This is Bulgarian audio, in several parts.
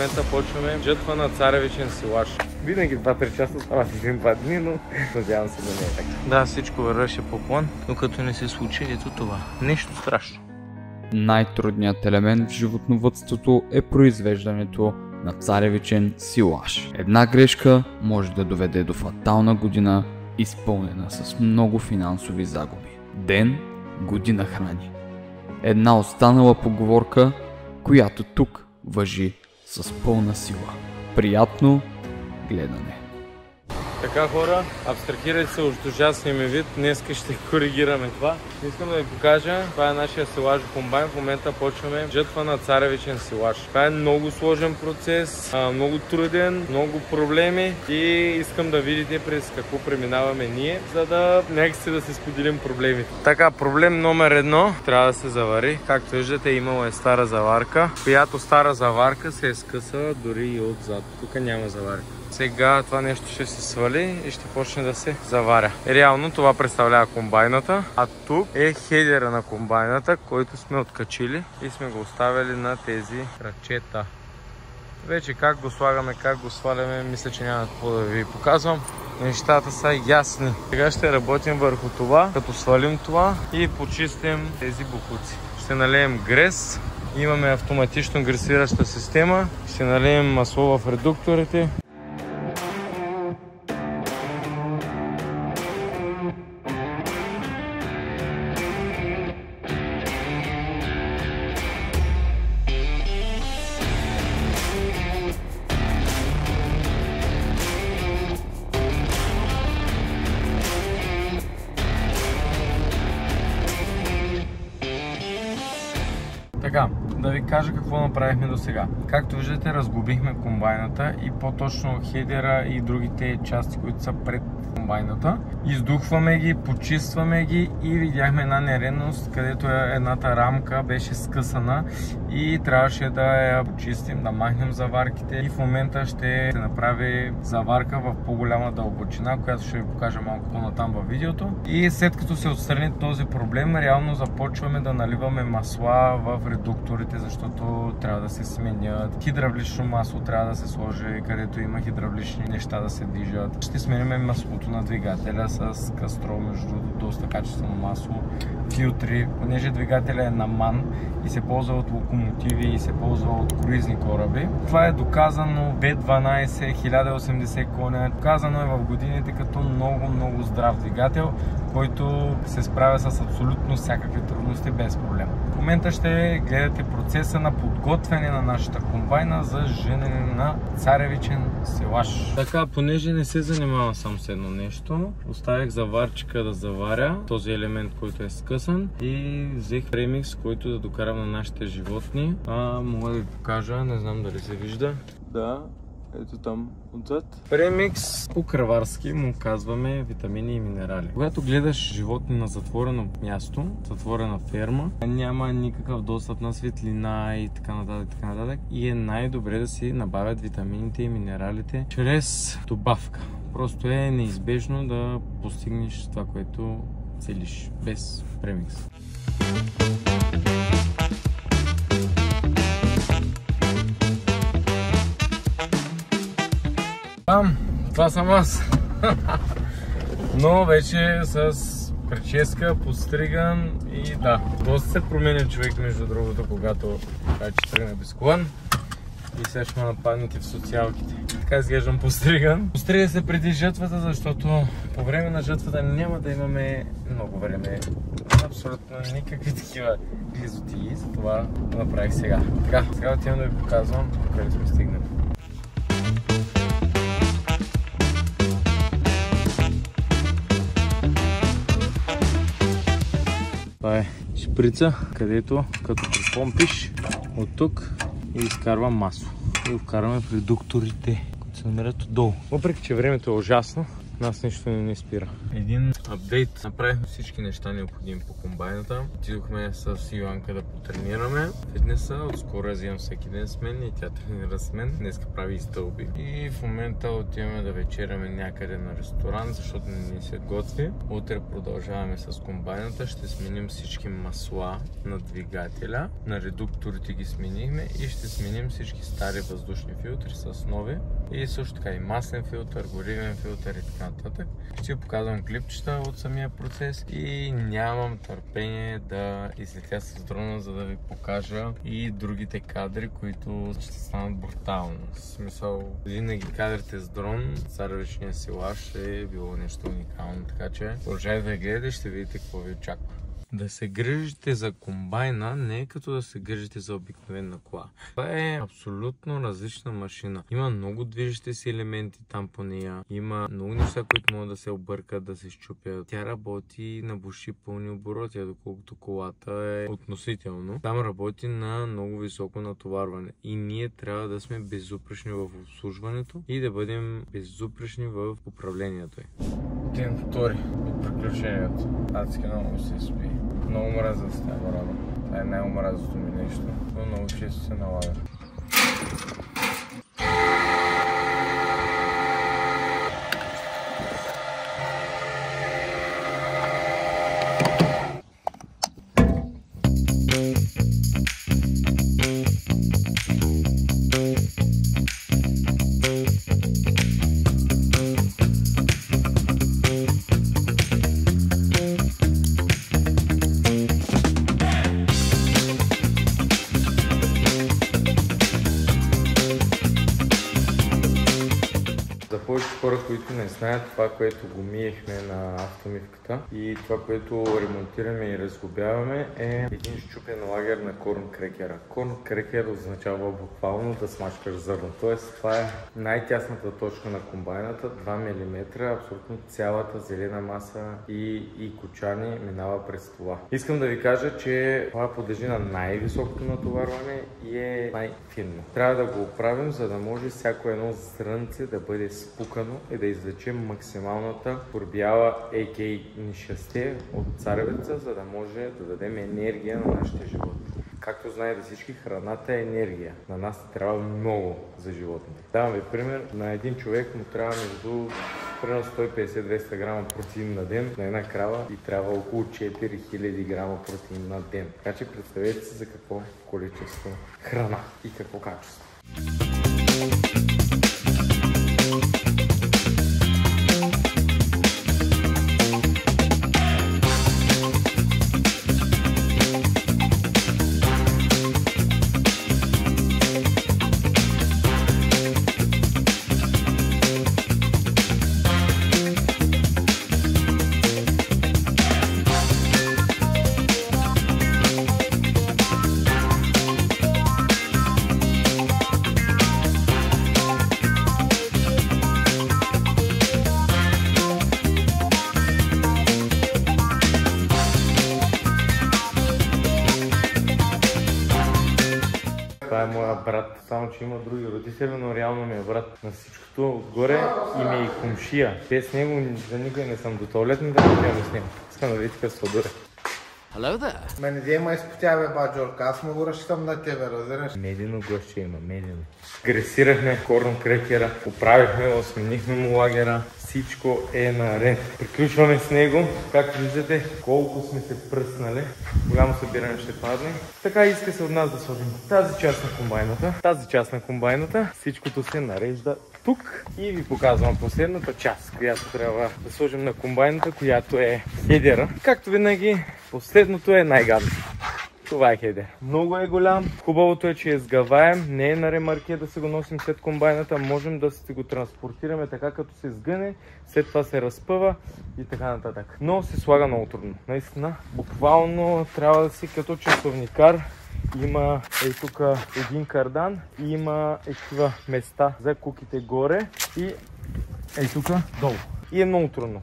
момента почваме жътва на царевичен силаж. Винаги 2-3 часа стават 1-2 дни, но надявам се да не е така. Да, всичко вървеше по план, но като не се случи ето това. Нещо страшно. Най-трудният елемент в животновъдството е произвеждането на царевичен силаж. Една грешка може да доведе до фатална година, изпълнена с много финансови загуби. Ден, година храни. Една останала поговорка, която тук важи с пълна сила. Приятно гледане! Така хора, абстрахирайте се от ужасния ми вид, днеска ще коригираме това. Искам да ви покажа, това е нашия силажов комбайн, в момента почваме жътва на царевичен силаж. Това е много сложен процес, много труден, много проблеми и искам да видите през какво преминаваме ние, за да някакси да се споделим проблемите. Така, проблем номер 1 трябва да се завари. Както виждате, имало е стара заварка, която стара заварка се е скъсала дори и отзад. Тук няма заварка. Сега това нещо ще се свали и ще почне да се заваря. Реално това представлява комбайната, а тук е хедера на комбайната, който сме откачили и сме го оставили на тези ръчета. Вече как го слагаме, как го сваляме, мисля, че няма какво да ви показвам. Нещата са ясни. Сега ще работим върху това, като свалим това и почистим тези бокуци. Ще налеем грес. Имаме автоматично гресираща система. Ще налеем масло в редукторите. Така, да ви кажа какво направихме до сега. Както виждате, разглобихме комбайната и по-точно хедера и другите части, които са пред комбайната. Издухваме ги, почистваме ги и видяхме една нередност, където едната рамка беше скъсана и трябваше да я почистим, да махнем заварките и в момента ще се направи заварка в по-голяма дълбочина, която ще ви покажа малко по-натам във видеото. И след като се отстрани този проблем, реално започваме да наливаме масла в редукторите, защото трябва да се сменят. Хидравлично масло трябва да се сложи, където има хидравлични неща да се движат. Ще сменим маслото на двигателя с Кастрол, между другото доста качествено масло, филтри, понеже двигателя е на МАН и се ползва от локомотиви и се ползва от круизни кораби. Това е доказано B12, 1080 коня, доказано е в годините като много здрав двигател, който се справя с абсолютно всякакви трудности без проблем. В момента ще гледате процеса на подготвяне на нашата комбайна за женене на царевичен силаж. Така, понеже не се занимавам само с едно нещо, оставих заварчика да заваря този елемент, който е скъсан и взех премикс, който да докарам на нашите животни. Мога да ви покажа, не знам дали се вижда. Да. Ето там отзад. Премикс по кръварски му казваме витамини и минерали. Когато гледаш животни на затворено място, затворена ферма, няма никакъв достъп на светлина и така нататък, и е най-добре да си набавят витамините и минералите чрез добавка. Просто е неизбежно да постигнеш това, което целиш, без премикс. Това съм аз. Но вече с прическа, подстриган и да, доста се променя човек, между другото, когато че тръгна без колан. И сега ще ме нападнете в социалките. Така изглеждам подстриган. Пострига се преди жътвата, защото по време на жътвата няма да имаме много време. Абсолютно никакви такива глизоти. Затова го направих сега. Така, сега отивам да ви показвам къде сме стигнали. Това е шприца, където като припомпиш от тук и изкарва масло. И го вкарваме в редукторите, които се намират отдолу. Въпреки че времето е ужасно, нас нищо не ни спира. Един апдейт. Направихме всички неща необходими по комбайната. Отидохме с Йоанка да тренираме фитнеса. Отскоро взимам всеки ден с мен и тя тренира с мен. Днеска прави и стълби. И в момента отиваме да вечеряме някъде на ресторант, защото не ни се готви. Утре продължаваме с комбайната. Ще сменим всички масла на двигателя. На редукторите ги сменихме и ще сменим всички стари въздушни филтри с нови. И също така и маслен филтър, горивен филтър и така нататък. Ще показвам клипчета от самия процес и нямам търпение да излетя с дрона, за да ви покажа и другите кадри, които ще станат брутално. В смисъл, винаги кадрите с дрон, царевичния силаж е било нещо уникално, така че продължайте да гледате и ще видите какво ви очаква. Да се грижите за комбайна не е като да се грижите за обикновена кола. Това е абсолютно различна машина. Има много движещи си елементи там по нея. Има много неща, които могат да се объркат, да се счупят. Тя работи на буши пълни обороти, доколкото колата е относително. Там работи на много високо натоварване. И ние трябва да сме безупречни в обслужването и да бъдем безупречни в управлението й. Ден втори от приключението. Адски много се спи. Много мразя с тази работа. Това е най-омразното ми нещо, но много често се налага. Повечето хора, които не знаят това, което го миехме на автомивката и това, което ремонтираме и разглобяваме, е един счупен лагер на корн крекера. Корн крекер означава буквално да смачкаш зърно. Тоест, това е най-тясната точка на комбайната, 2 мм, абсолютно цялата зелена маса и кочани минава през това. Искам да ви кажа, че това подлежи на най-високото натоварване и е най-финно. Трябва да го оправим, за да може всяко едно зрънце да бъде спукано и да извлечем максималната турбяла AK нишасте от царевица, за да може да дадем енергия на нашите животни. Както знаете всички, храната е енергия. На нас трябва много за животните. Давам ви пример, на един човек му трябва между 150-200 грама протеин на ден, на една крава и трябва около 4000 грама протеин на ден. Така че представете си за какво количество храна и какво качество. Това е моя брат, само че има други родители, но реално ми е брат. На всичкото отгоре и ми е и комшия. Без него за никой не съм до туалетни да не с него. Искам да видите какво се отдуре. Hello there. Мене де ма изпотя, бе, баджорка, аз му го разчитам на тебе, разбираш? Медено гъще има, медено. Гресирахме корн крекера, оправихме, сменихме му лагера. Всичко е наред. Приключваме с него. Както виждате, колко сме се пръснали. Голямо събиране ще падне. Така иска се от нас да сложим тази част на комбайната. Всичкото се нарежда тук. И ви показвам последната част, която трябва да сложим на комбайната, която е хедера. Както винаги, последното е най-гадно. Това е хедер. Много е голям. Хубавото е, че е сгъваем. Не е на ремарке да се го носим след комбайната. Можем да си го транспортираме така, като се сгъне. След това се разпъва и така нататък. Но се слага много трудно. Наистина, буквално трябва да си като часовникар. Има тук един кардан и има такива места за куките горе и тук долу. И е много трудно.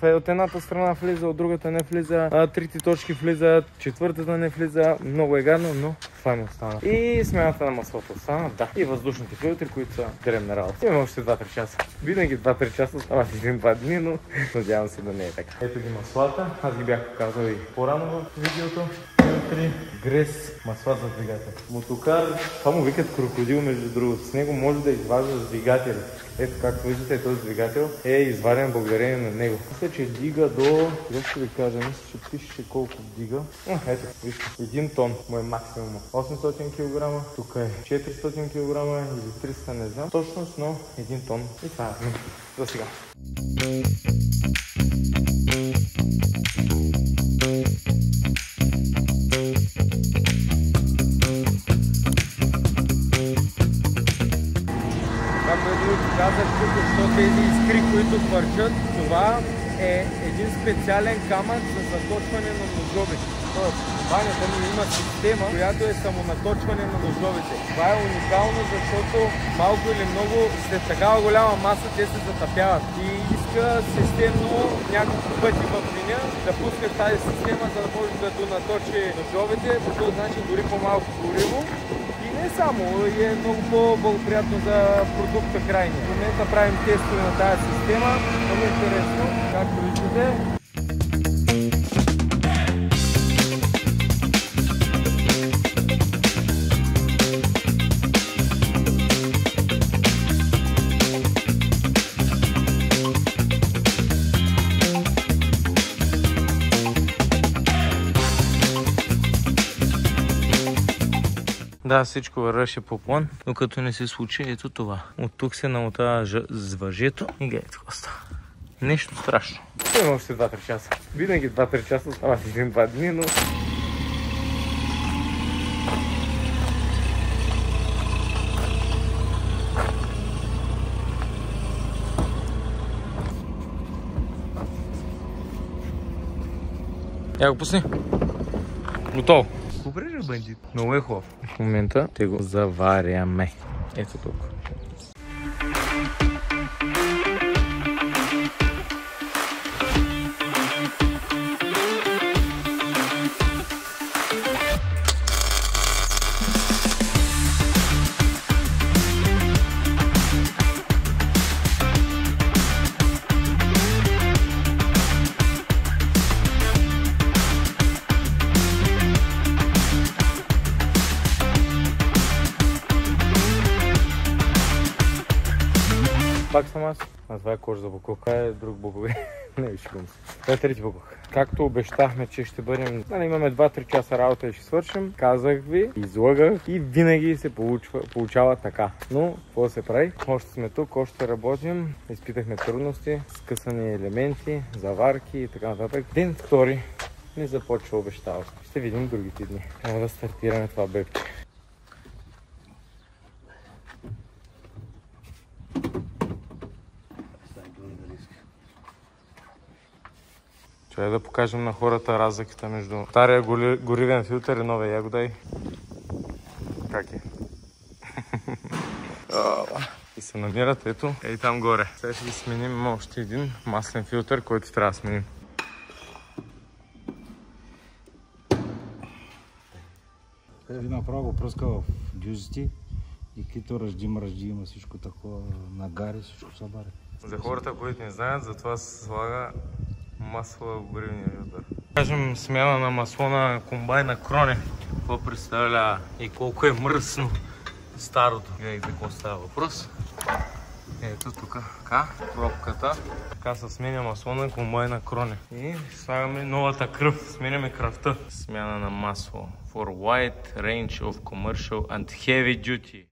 От едната страна влиза, от другата не влиза, трите точки влизат, четвъртата не влиза. Много е гадно, но това ми остана. И смяната на маслото остана, да. И въздушните филтри, които са древна работа. Имаме още 2-3 часа. Винаги 2-3 часа стават 1-2 дни, но надявам се да не е така. Ето ги маслата. Аз ги бях показал и по-рано в видеото. вътре грес масла за двигател. Мотокар, това му викат крокодил между другото. С него може да изваждаш двигатели. Ето, както виждате, този двигател е изваден благодарение на него. Мисля, че дига до... Как ще ви кажа, мисля, че пише колко дига. Ето, вижте, 1 тон му е максимум. 800 кг, тук е 400 кг или 300, не знам. Точност, но 1 тон. И това е за сега. Казах тук, защото тези искри, които хвърчат, това е един специален камък за заточване на ножовете. Тоест, банята ми има система, която е самонаточване на ножовете. Това е уникално, защото малко или много след такава голяма маса те се затъпяват. И иска системно няколко пъти в деня да пускаш тази система, за да може да донаточи ножовете, по този начин дори по-малко гориво. Не само, е много по-благоприятно за продукта крайния. В момента правим тестове на тази система. Много интересно, както виждате. Да, всичко вървеше по план, но като не се случи ето това. От тук се намотава с въжето и гледайте какво става. Нещо страшно. Има още 2-3 часа. Винаги 2-3 часа стават 1-2 дни, но... Я го пусни. Готово. Добре ли, бандит? Много е хубав. В момента те го заваряме. Ето тук. Пак съм аз. А това е кош за букук. Това е друг букук. Не ви шегувам се. Това е трети букук. Както обещахме, че ще бъдем... Имаме 2-3 часа работа и ще свършим. Казах ви, излагах и винаги се получава така. Но, какво се прави? Още сме тук, още работим. Изпитахме трудности, скъсани елементи, заварки и така нататък. Ден втори не започва обещава. Ще видим другите дни. Трябва да стартираме това бебче. Чай да покажем на хората разликата между стария горивен филтър и новия ягодай. Как е? И се намират, ето, и там горе. Сега ще ги сменим още един маслен филтър, който трябва да сменим. И направо го пръска в дюзите и кито ръжди, има всичко такова, нагари, всичко събари. За хората, които не знаят, затова се слага масло в горивния филтър. Кажем смяна на масло на комбайна Кроне. Какво представлява и колко е мръсно старото. Гледайте какво става въпрос. Ето тук, така, пробката. Така се сменя масло на комбайна Кроне. И слагаме новата кръв. Сменяме кръвта. Смяна на масло. For wide range of commercial and heavy duty.